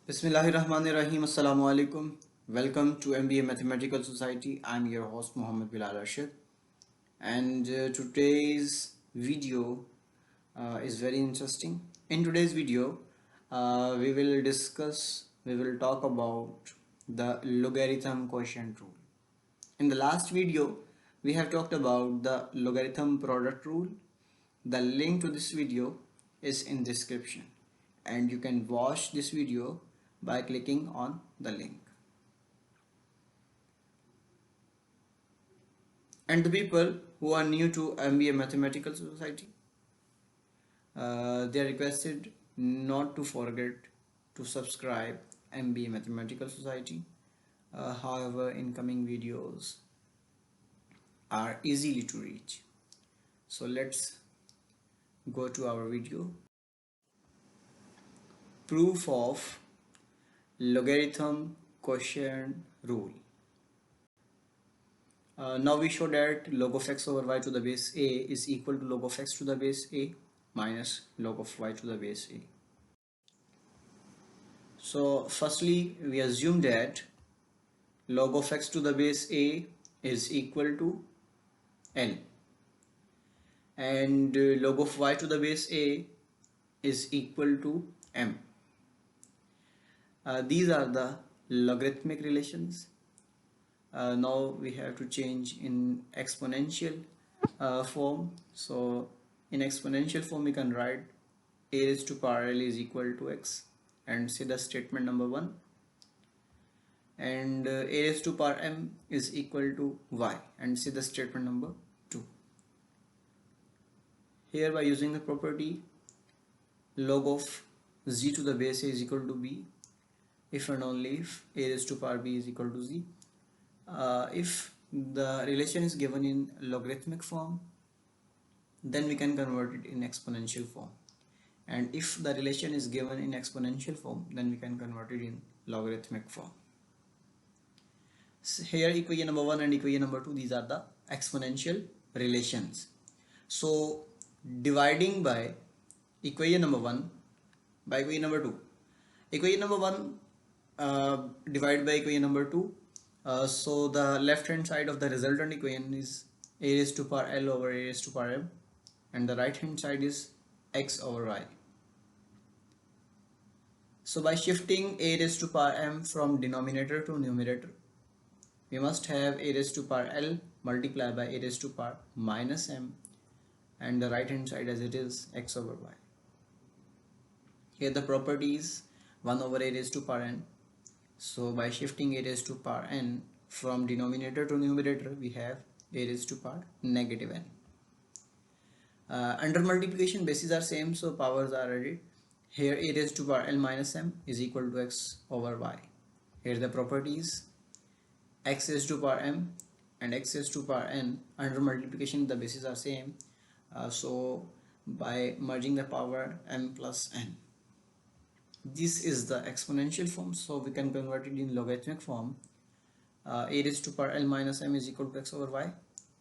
Bismillahirrahmanirrahim. Assalamu alaikum. Welcome to MBA Mathematical Society. I'm your host Muhammad Bilal Arshad, and today's video is very interesting. In today's video, we will talk about the logarithm quotient rule. In the last video, we have talked about the logarithm product rule. The link to this video is in description, and you can watch this video by clicking on the link. And the people who are new to MBA Mathematical Society, they are requested not to forget to subscribe MBA Mathematical Society. However, incoming videos are easily to reach. So let's go to our video. Proof of logarithm quotient rule. Now we show that log of x over y to the base a is equal to log of x to the base a minus log of y to the base a. So firstly, we assume that log of x to the base a is equal to L, and log of y to the base a is equal to m. These are the logarithmic relations. Now we have to change in exponential form. So in exponential form we can write a raised to power L is equal to x, and say the statement number 1, and a raised to power m is equal to y, and say the statement number 2. Here, by using the property log of z to the base a is equal to b, if and only if a raised to power b is equal to z. If the relation is given in logarithmic form, then we can convert it in exponential form, and if the relation is given in exponential form, then we can convert it in logarithmic form. So here equation number 1 and equation number 2, these are the exponential relations. So dividing by equation number 1 by equation number 2, equation number 1 divided by equation number 2, so the left hand side of the resultant equation is a raised to power L over a raised to power m, and the right hand side is x over y. So by shifting a raised to power m from denominator to numerator, we must have a raised to power L multiplied by a raised to power minus m, and the right hand side as it is x over y. Here the property is 1 over a raised to power n. So by shifting a raised to power n from denominator to numerator, we have a raised to power negative n. Under multiplication, bases are same, so powers are added. Here a raised to power L minus m is equal to x over y. Here the properties x raised to power m and x raised to power n. Under multiplication, the bases are same, so by merging the power m plus n, this is the exponential form, so we can convert it in logarithmic form. A raised to power L minus m is equal to x over y.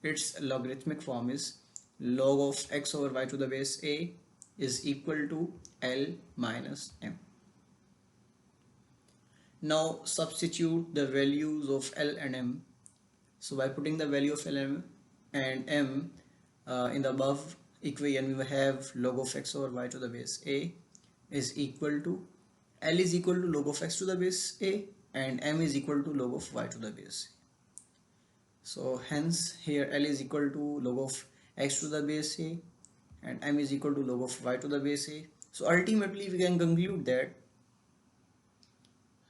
Its logarithmic form is log of x over y to the base a is equal to L minus m. Now substitute the values of L and m. So by putting the value of L and m in the above equation, we have log of x over y to the base a is equal to L is equal to log of x to the base a, and m is equal to log of y to the base a. So hence here L is equal to log of x to the base a, and m is equal to log of y to the base a. So ultimately we can conclude that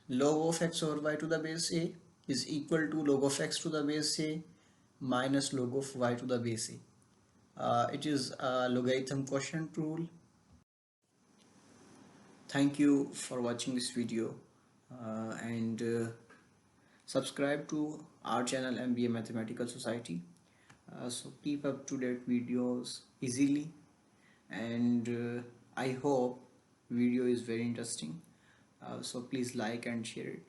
log of x over y to the base a is equal to log of x to the base a minus log of y to the base a. It is a logarithm quotient rule. Thank you for watching this video, and subscribe to our channel MBA Mathematical Society. So keep up to date videos easily, and I hope video is very interesting. So please like and share it.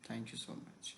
Thank you so much.